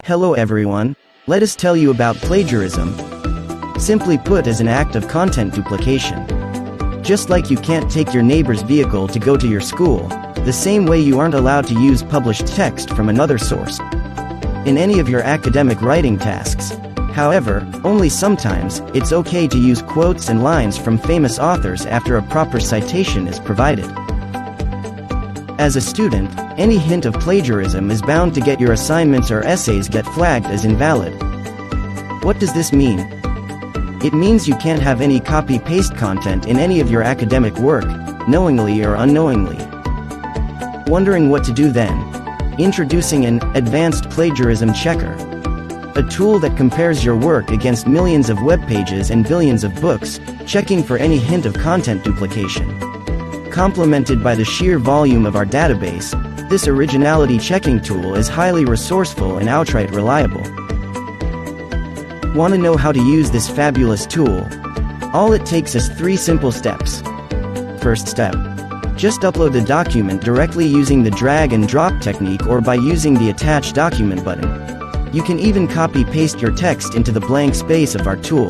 Hello everyone, let us tell you about plagiarism. Simply put, as an act of content duplication. Just like you can't take your neighbor's vehicle to go to your school, the same way you aren't allowed to use published text from another source in any of your academic writing tasks. However, only sometimes, it's okay to use quotes and lines from famous authors after a proper citation is provided. As a student, any hint of plagiarism is bound to get your assignments or essays get flagged as invalid. What does this mean? It means you can't have any copy-paste content in any of your academic work, knowingly or unknowingly. Wondering what to do then? Introducing an Advanced Plagiarism Checker, a tool that compares your work against millions of web pages and billions of books, checking for any hint of content duplication. Complemented by the sheer volume of our database, this Originality Checking tool is highly resourceful and outright reliable. Want to know how to use this fabulous tool? All it takes is 3 simple steps. First step. Just upload the document directly using the drag and drop technique or by using the Attach Document button. You can even copy-paste your text into the blank space of our tool.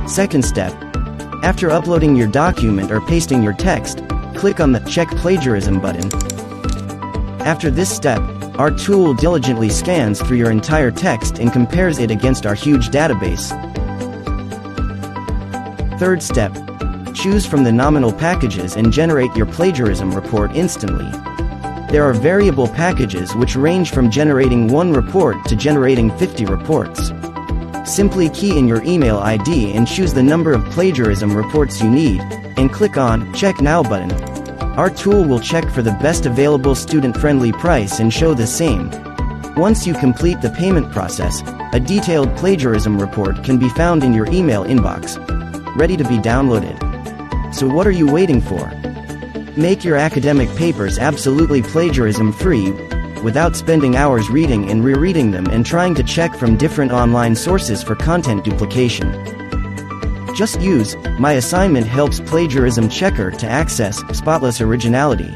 Second step. After uploading your document or pasting your text, click on the Check Plagiarism button. After this step, our tool diligently scans through your entire text and compares it against our huge database. Third step. Choose from the nominal packages and generate your plagiarism report instantly. There are variable packages which range from generating 1 report to generating 50 reports. Simply key in your email ID and choose the number of plagiarism reports you need, and click on Check Now button. Our tool will check for the best available student-friendly price and show the same. Once you complete the payment process, a detailed plagiarism report can be found in your email inbox, ready to be downloaded. So what are you waiting for? Make your academic papers absolutely plagiarism-free, without spending hours reading and rereading them and trying to check from different online sources for content duplication. Just use MyAssignmentHelp's Plagiarism Checker to access spotless originality.